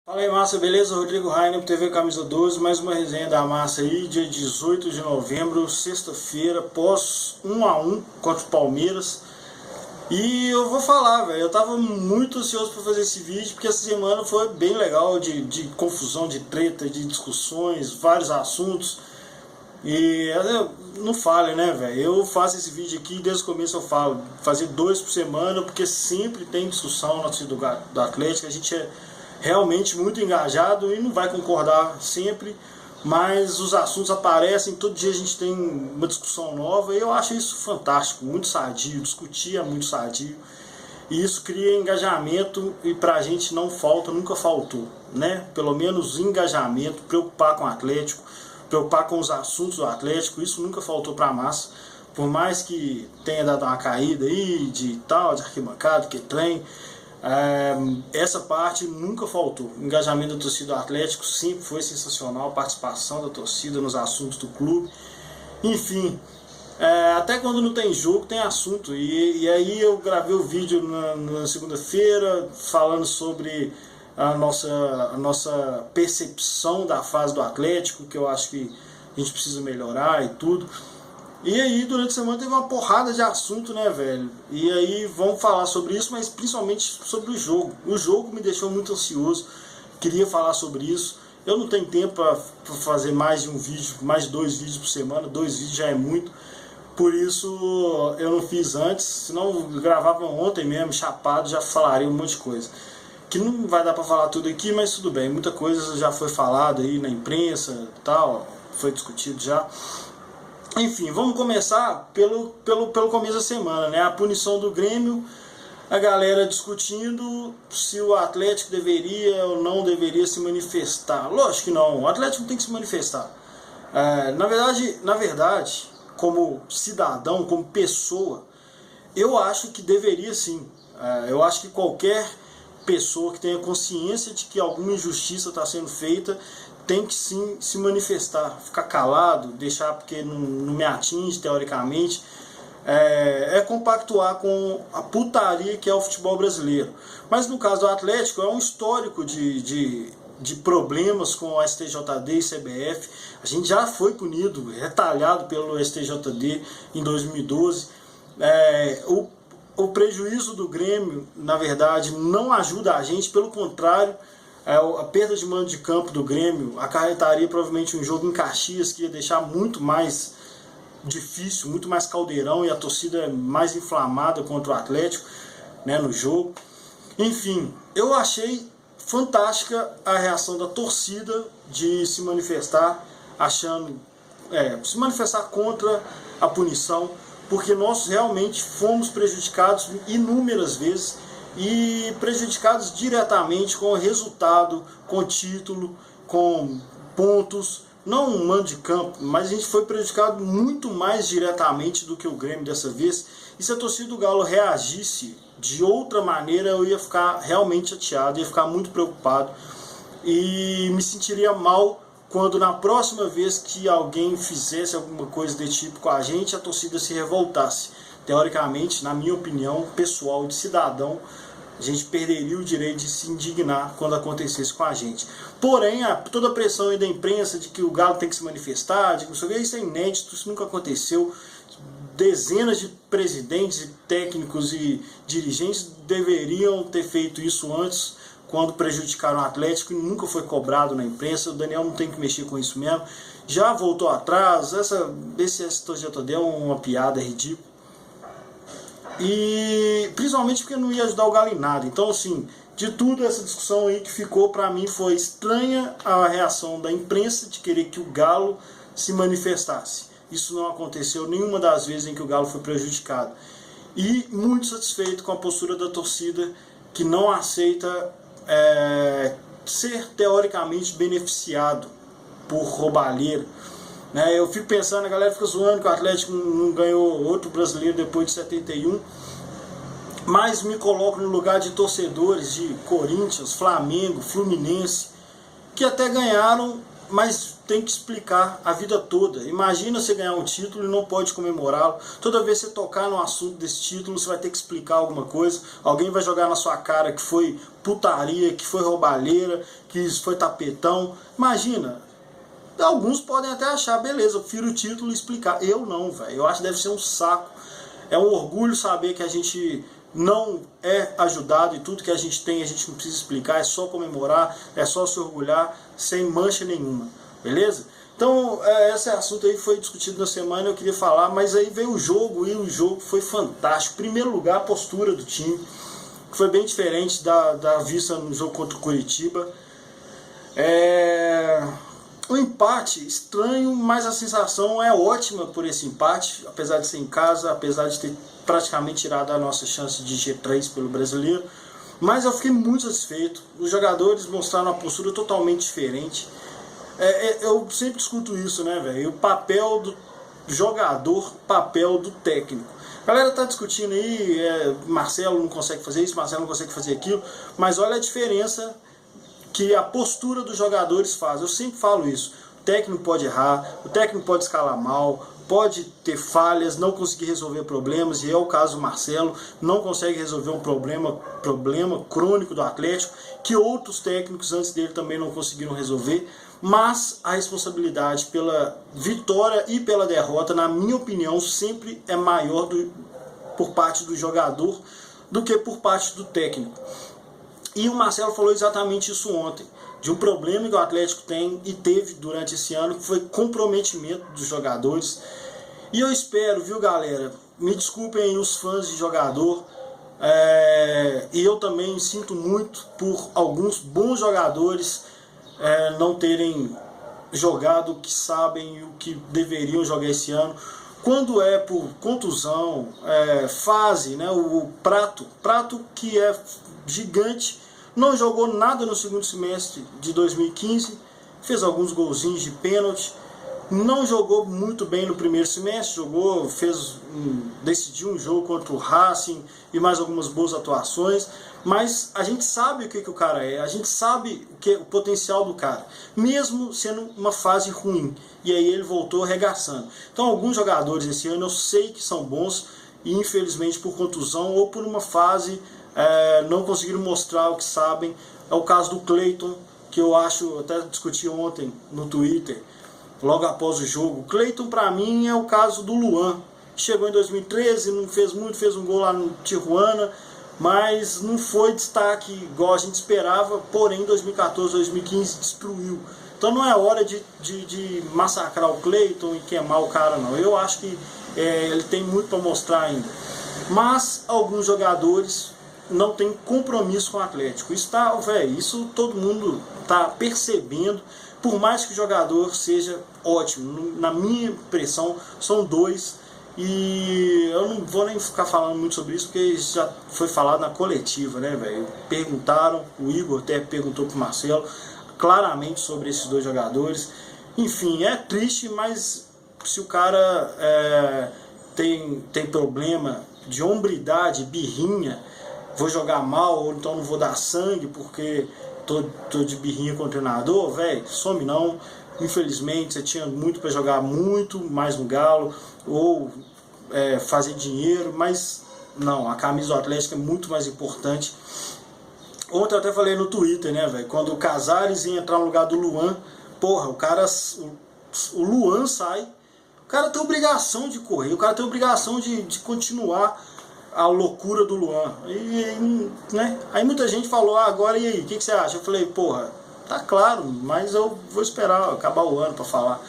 Fala aí, massa, beleza? Rodrigo Rainer, TV Camisa 12, mais uma resenha da massa aí, dia 18 de novembro, sexta-feira, pós 1-1 contra o Palmeiras. E eu vou falar, velho, eu tava muito ansioso para fazer esse vídeo, porque essa semana foi bem legal, de confusão, de treta, de discussões, vários assuntos. E não falha, né, velho? Eu faço esse vídeo aqui, desde o começo eu falo, fazer 2 por semana, porque sempre tem discussão na torcida do Atlético, a gente é realmente muito engajado e não vai concordar sempre, mas os assuntos aparecem, todo dia a gente tem uma discussão nova e eu acho isso fantástico, muito sadio, discutir é muito sadio e isso cria engajamento e pra gente não falta, nunca faltou, né? Pelo menos engajamento, preocupar com o Atlético, preocupar com os assuntos do Atlético, isso nunca faltou pra massa, por mais que tenha dado uma caída aí de tal, de arquibancada, que trem. Essa parte nunca faltou. O engajamento da torcida do Atlético sempre foi sensacional, a participação da torcida nos assuntos do clube. Enfim, até quando não tem jogo tem assunto. E aí eu gravei o vídeo na segunda-feira falando sobre a nossa percepção da fase do Atlético, que eu acho que a gente precisa melhorar e tudo. E aí, durante a semana teve uma porrada de assunto, né, velho? E aí, vamos falar sobre isso, mas principalmente sobre o jogo. O jogo me deixou muito ansioso, queria falar sobre isso. Eu não tenho tempo para fazer mais de um vídeo, mais de 2 vídeos por semana, 2 vídeos já é muito. Por isso, eu não fiz antes, senão eu gravava ontem mesmo, chapado, já falaria um monte de coisa. Que não vai dar para falar tudo aqui, mas tudo bem, muita coisa já foi falada aí na imprensa e tal, foi discutido já. Enfim, vamos começar pelo começo da semana, né? A punição do Grêmio, a galera discutindo se o Atlético deveria ou não deveria se manifestar. Lógico que não, o Atlético tem que se manifestar. Na verdade, como cidadão, como pessoa, eu acho que deveria sim. Eu acho que qualquer pessoa que tenha consciência de que alguma injustiça está sendo feita tem que sim se manifestar, ficar calado, deixar porque não me atinge teoricamente, compactuar com a putaria que é o futebol brasileiro. Mas no caso do Atlético é um histórico de problemas com a STJD e CBF, a gente já foi punido, retalhado pelo STJD em 2012, o prejuízo do Grêmio, na verdade, não ajuda a gente, pelo contrário, a perda de mando de campo do Grêmio acarretaria provavelmente um jogo em Caxias que ia deixar muito mais difícil, muito mais caldeirão e a torcida mais inflamada contra o Atlético, né, no jogo. Enfim, eu achei fantástica a reação da torcida de se manifestar, se manifestar contra a punição, porque nós realmente fomos prejudicados inúmeras vezes e prejudicados diretamente com o resultado, com título, com pontos, não um mando de campo, mas a gente foi prejudicado muito mais diretamente do que o Grêmio dessa vez. E se a torcida do Galo reagisse de outra maneira, eu ia ficar realmente chateado, ia ficar muito preocupado e me sentiria mal quando na próxima vez que alguém fizesse alguma coisa desse tipo com a gente torcida se revoltasse. Teoricamente, na minha opinião pessoal de cidadão, a gente perderia o direito de se indignar quando acontecesse com a gente. Porém, toda a pressão aí da imprensa de que o Galo tem que se manifestar, de que não sei o que, isso é inédito, isso nunca aconteceu. Dezenas de presidentes, técnicos e dirigentes deveriam ter feito isso antes, quando prejudicaram o Atlético, e nunca foi cobrado na imprensa. O Daniel não tem que mexer com isso mesmo. Já voltou atrás, esse STJD é uma piada, é ridículo. E principalmente porque não ia ajudar o Galo em nada. Então, assim, de tudo essa discussão aí que ficou, pra mim foi estranha a reação da imprensa de querer que o Galo se manifestasse. Isso não aconteceu nenhuma das vezes em que o Galo foi prejudicado. E muito satisfeito com a postura da torcida, que não aceita ser teoricamente beneficiado por roubalheiro. Eu fico pensando, a galera fica zoando que o Atlético não ganhou outro brasileiro depois de 71, mas me coloco no lugar de torcedores de Corinthians, Flamengo, Fluminense, que até ganharam mas tem que explicar a vida toda. Imagina você ganhar um título e não pode comemorá-lo. Toda vez que você tocar no assunto desse título, você vai ter que explicar alguma coisa. Alguém vai jogar na sua cara que foi putaria, que foi roubalheira, que foi tapetão. Imagina. Alguns podem até achar, beleza, eu prefiro o título e explicar. Eu não, velho. Eu acho que deve ser um saco. É um orgulho saber que a gente não é ajudado e tudo que a gente tem a gente não precisa explicar, é só comemorar, é só se orgulhar sem mancha nenhuma, beleza? Então esse assunto aí foi discutido na semana, eu queria falar, mas aí veio o jogo e o jogo foi fantástico. Em primeiro lugar, a postura do time, que foi bem diferente da vista no jogo contra o Curitiba. Um empate estranho, mas a sensação é ótima por esse empate, apesar de ser em casa, apesar de ter praticamente tirado a nossa chance de G3 pelo Brasileiro. Mas eu fiquei muito satisfeito. Os jogadores mostraram uma postura totalmente diferente. Eu sempre discuto isso, né, velho? O papel do jogador, papel do técnico. A galera tá discutindo aí, Marcelo não consegue fazer isso, Marcelo não consegue fazer aquilo, mas olha a diferença que a postura dos jogadores faz. Eu sempre falo isso. O técnico pode errar, o técnico pode escalar mal, pode ter falhas, não conseguir resolver problemas, e é o caso do Marcelo, não consegue resolver um problema crônico do Atlético, que outros técnicos antes dele também não conseguiram resolver, mas a responsabilidade pela vitória e pela derrota, na minha opinião, sempre é maior por parte do jogador do que por parte do técnico. E o Marcelo falou exatamente isso ontem, de um problema que o Atlético tem e teve durante esse ano, que foi comprometimento dos jogadores. E eu espero, viu, galera, me desculpem aí os fãs de jogador, e eu também sinto muito por alguns bons jogadores não terem jogado o que sabem e o que deveriam jogar esse ano. Quando é por contusão, fase, né, o Prato que é gigante, não jogou nada no segundo semestre de 2015, fez alguns golzinhos de pênalti, não jogou muito bem no primeiro semestre, decidiu um jogo contra o Racing e mais algumas boas atuações, mas a gente sabe o que o cara é, a gente sabe o potencial do cara, mesmo sendo uma fase ruim, e aí ele voltou arregaçando. Então alguns jogadores esse ano eu sei que são bons, e infelizmente por contusão ou por uma fase não conseguiram mostrar o que sabem. É o caso do Cleiton, que eu acho, até discuti ontem no Twitter, logo após o jogo. O Cleiton, para mim, é o caso do Luan. Chegou em 2013, não fez muito, fez um gol lá no Tijuana, mas não foi destaque igual a gente esperava, porém em 2014, 2015 destruiu. Então não é hora de massacrar o Cleiton e queimar o cara, não. Eu acho que ele tem muito para mostrar ainda. Mas alguns jogadores não tem compromisso com o Atlético. Isso todo mundo está percebendo, por mais que o jogador seja ótimo. Na minha impressão, são dois, e eu não vou nem ficar falando muito sobre isso, porque já foi falado na coletiva, né, velho? Perguntaram, o Igor até perguntou pro Marcelo, claramente sobre esses dois jogadores. Enfim, é triste, mas se o cara tem problema de hombridade, birrinha, vou jogar mal, ou então não vou dar sangue porque tô de birrinha com o treinador, velho, some não. Infelizmente você tinha muito para jogar muito mais no Galo, ou fazer dinheiro, mas não, a camisa do Atlético é muito mais importante. Ontem eu até falei no Twitter, né, velho, quando o Casares ia entrar no lugar do Luan, porra, o Luan sai, o cara tem obrigação de correr, o cara tem obrigação de continuar a loucura do Luan. Aí muita gente falou, agora e aí, o que você acha? Eu falei, porra, tá claro, mas eu vou esperar acabar o ano para falar.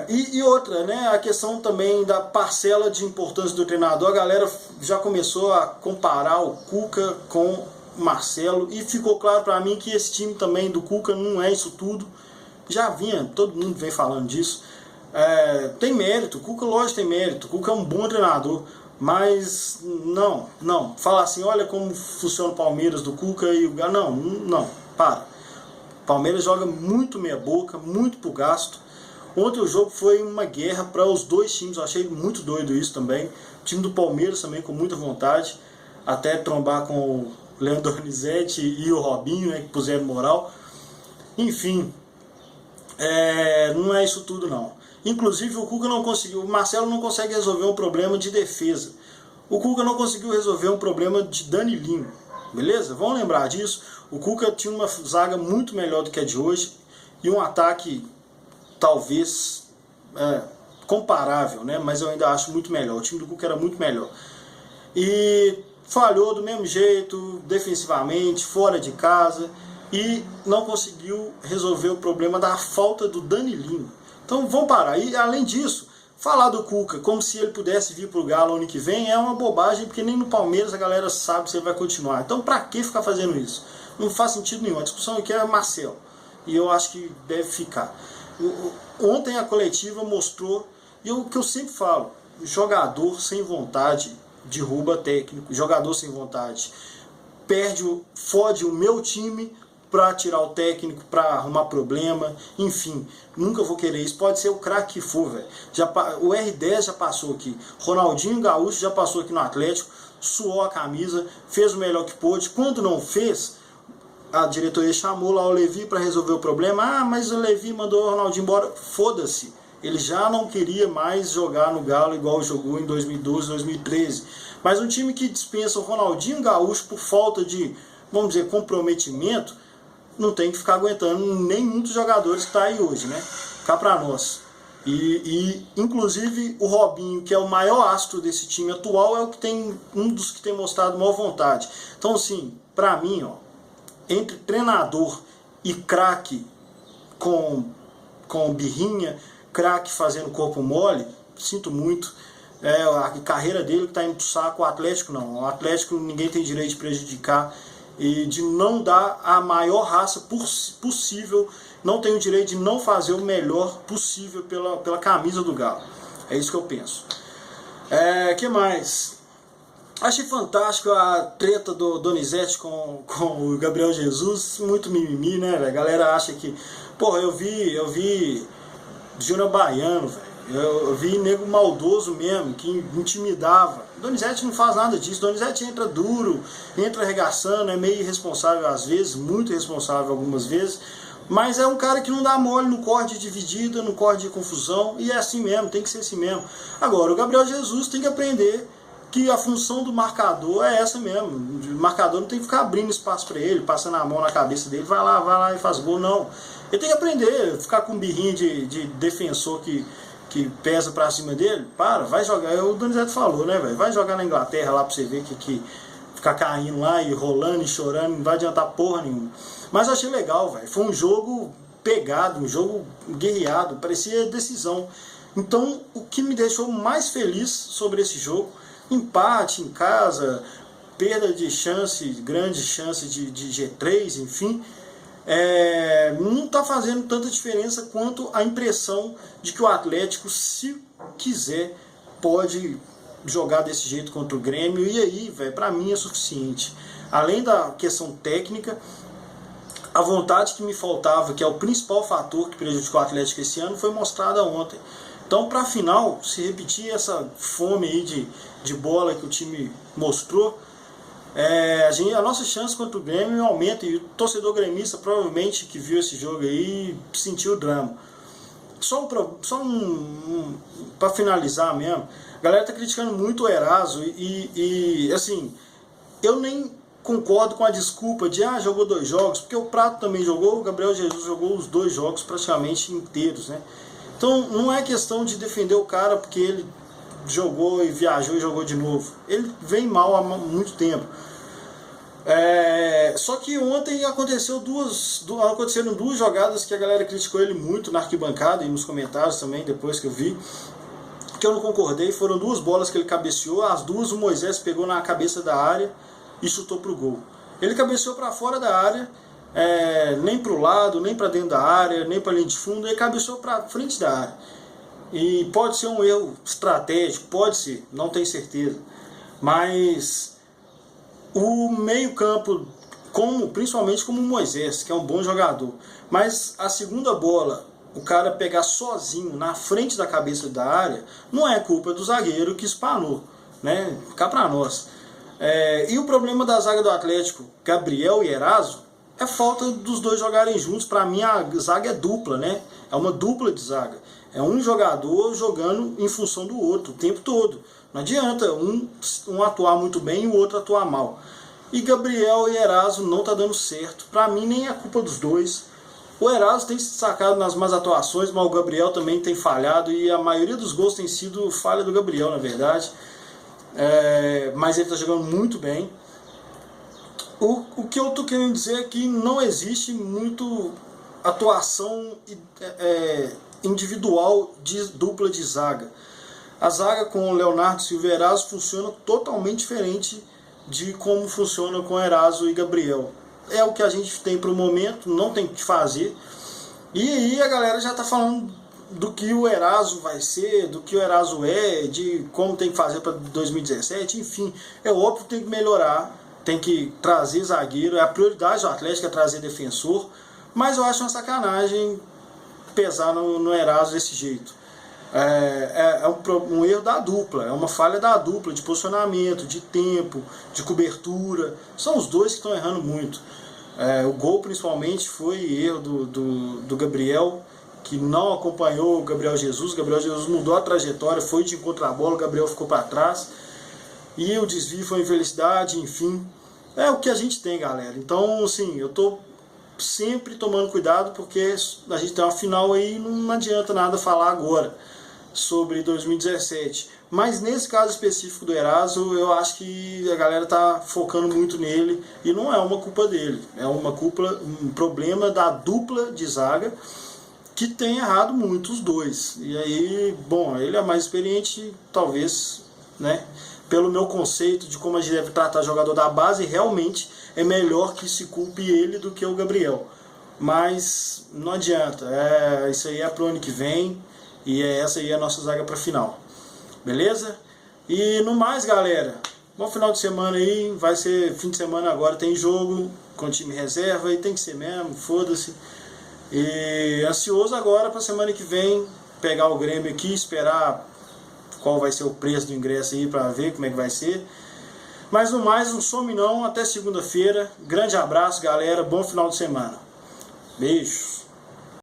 E outra, né, a questão também da parcela de importância do treinador. A galera já começou a comparar o Cuca com o Marcelo, e ficou claro para mim que esse time também do Cuca não é isso tudo. Já vinha, todo mundo vem falando disso. Tem mérito, o Cuca lógico tem mérito, o Cuca é um bom treinador, mas não, falar assim, olha como funciona o Palmeiras do Cuca e o Galo, não, para. O Palmeiras joga muito meia boca, muito pro gasto. Ontem o jogo foi uma guerra para os dois times, eu achei muito doido isso também. O time do Palmeiras também com muita vontade, até trombar com o Leandro Donizete e o Robinho, né, que puseram moral. Enfim, não é isso tudo não. Inclusive o Cuca não conseguiu, o Marcelo não consegue resolver um problema de defesa. O Cuca não conseguiu resolver um problema de Danilinho, beleza? Vamos lembrar disso. O Cuca tinha uma zaga muito melhor do que a de hoje e um ataque talvez comparável, né? Mas eu ainda acho muito melhor. O time do Cuca era muito melhor. E falhou do mesmo jeito, defensivamente, fora de casa, e não conseguiu resolver o problema da falta do Danilinho. Então vamos parar. E além disso, falar do Cuca como se ele pudesse vir para o Galo ano que vem é uma bobagem, porque nem no Palmeiras a galera sabe se ele vai continuar. Então pra que ficar fazendo isso? Não faz sentido nenhum. A discussão aqui é Marcelo, e eu acho que deve ficar. Ontem a coletiva mostrou, e o que eu sempre falo, jogador sem vontade derruba técnico, jogador sem vontade fode o meu time para tirar o técnico, para arrumar problema, enfim, nunca vou querer isso. Pode ser o craque que for, velho. O R10 já passou aqui, Ronaldinho Gaúcho já passou aqui no Atlético, suou a camisa, fez o melhor que pôde. Quando não fez, a diretoria chamou lá o Levi para resolver o problema. Ah, mas o Levi mandou o Ronaldinho embora. Foda-se, ele já não queria mais jogar no Galo igual jogou em 2012, 2013. Mas um time que dispensa o Ronaldinho Gaúcho por falta de, vamos dizer, comprometimento, não tem que ficar aguentando nenhum dos jogadores que está aí hoje, né? Cá pra nós. E inclusive o Robinho, que é o maior astro desse time atual, é o que tem um dos que tem mostrado maior vontade. Então, assim, pra mim, ó, entre treinador e craque com birrinha, craque fazendo corpo mole, sinto muito. A carreira dele que está indo pro saco. O Atlético não. O Atlético ninguém tem direito de prejudicar e de não dar a maior raça possível. Não tem o direito de não fazer o melhor possível pela camisa do Galo. É isso que eu penso. Que mais? Achei fantástico a treta do Donizete com o Gabriel Jesus. Muito mimimi, né? A galera acha que... Porra, eu vi Júnior Baiano, velho. Eu vi nego maldoso mesmo, que intimidava. Donizete não faz nada disso. Donizete entra duro, entra arregaçando, é meio irresponsável às vezes, muito irresponsável algumas vezes, mas é um cara que não dá mole, não corre de dividida, não corre de confusão, e é assim mesmo, tem que ser assim mesmo. Agora, o Gabriel Jesus tem que aprender que a função do marcador é essa mesmo. O marcador não tem que ficar abrindo espaço para ele, passando a mão na cabeça dele, vai lá e faz gol, não. Ele tem que aprender, ficar com birrinha de defensor que pesa pra cima dele. Vai jogar, o Donizete falou, né, velho? Vai jogar na Inglaterra lá pra você ver que ficar caindo lá e rolando e chorando não vai adiantar porra nenhuma. Mas eu achei legal, velho. Foi um jogo pegado, um jogo guerreado, parecia decisão. Então, o que me deixou mais feliz sobre esse jogo, empate em casa, perda de chance, grande chance de G3, enfim, não está fazendo tanta diferença quanto a impressão de que o Atlético, se quiser, pode jogar desse jeito contra o Grêmio, e aí, velho, para mim é suficiente. Além da questão técnica, a vontade que me faltava, que é o principal fator que prejudicou o Atlético esse ano, foi mostrada ontem. Então, para a final, se repetir essa fome aí de bola que o time mostrou, a nossa chance contra o Grêmio aumenta, e o torcedor gremista provavelmente que viu esse jogo aí sentiu o drama. Para finalizar mesmo, a galera tá criticando muito o Eraso e assim, eu nem concordo com a desculpa de jogou 2 jogos, porque o Prato também jogou, o Gabriel Jesus jogou os 2 jogos praticamente inteiros, né? Então não é questão de defender o cara porque ele jogou e viajou e jogou de novo. Ele vem mal há muito tempo. Só que ontem aconteceram 2 jogadas que a galera criticou ele muito na arquibancada e nos comentários também, depois que eu vi, que eu não concordei. Foram 2 bolas que ele cabeceou, as 2 o Moisés pegou na cabeça da área e chutou pro gol. Ele cabeceou para fora da área, nem pro lado, nem para dentro da área, nem para linha de fundo, ele cabeceou para frente da área. E pode ser um erro estratégico, pode ser, não tenho certeza, mas o meio-campo, principalmente como o Moisés, que é um bom jogador, mas a segunda bola, o cara pegar sozinho na frente da cabeça da área, não é culpa do zagueiro que espanou, né? Cá pra nós. E o problema da zaga do Atlético, Gabriel e Eraso, é falta dos dois jogarem juntos. Para mim a zaga é dupla, né? É uma dupla de zaga. É um jogador jogando em função do outro o tempo todo. Não adianta um atuar muito bem e o outro atuar mal. E Gabriel e Eraso não tá dando certo. Para mim nem é culpa dos dois. O Eraso tem se destacado nas más atuações, mas o Gabriel também tem falhado. E a maioria dos gols tem sido falha do Gabriel, na verdade. Mas ele está jogando muito bem. O que eu estou querendo dizer é que não existe muito atuação individual de dupla de zaga. A zaga com o Leonardo Silva e Eraso funciona totalmente diferente de como funciona com Eraso e Gabriel. É o que a gente tem para o momento, não tem o que fazer. E aí a galera já está falando do que o Eraso vai ser, do que o Eraso de como tem que fazer para 2017, enfim. É óbvio que tem que melhorar, tem que trazer zagueiro, é a prioridade do Atlético é trazer defensor, mas eu acho uma sacanagem pesar no Eraso desse jeito. Um erro da dupla, é uma falha da dupla de posicionamento, de tempo, de cobertura. São os dois que estão errando muito. O gol principalmente foi erro do Gabriel, que não acompanhou o Gabriel Jesus. O Gabriel Jesus mudou a trajetória, foi de encontro à bola, o Gabriel ficou para trás. E o desvio foi infelicidade, enfim. É o que a gente tem, galera. Então, assim, eu tô sempre tomando cuidado, porque a gente tem uma final aí, não adianta nada falar agora sobre 2017. Mas nesse caso específico do Eraso, eu acho que a galera tá focando muito nele, e não é uma culpa dele. É um problema da dupla de zaga, que tem errado muito os dois. E aí, bom, ele é mais experiente, talvez, né? Pelo meu conceito de como a gente deve tratar jogador da base, realmente é melhor que se culpe ele do que o Gabriel. Mas não adianta, isso aí é pro ano que vem, e essa aí é a nossa zaga para final. Beleza? E no mais, galera, bom final de semana aí, vai ser fim de semana agora, tem jogo com time reserva, e tem que ser mesmo, foda-se. E ansioso agora para semana que vem, pegar o Grêmio aqui, esperar qual vai ser o preço do ingresso aí para ver como é que vai ser. Mas no mais, não some não, até segunda-feira. Grande abraço, galera, bom final de semana. Beijos.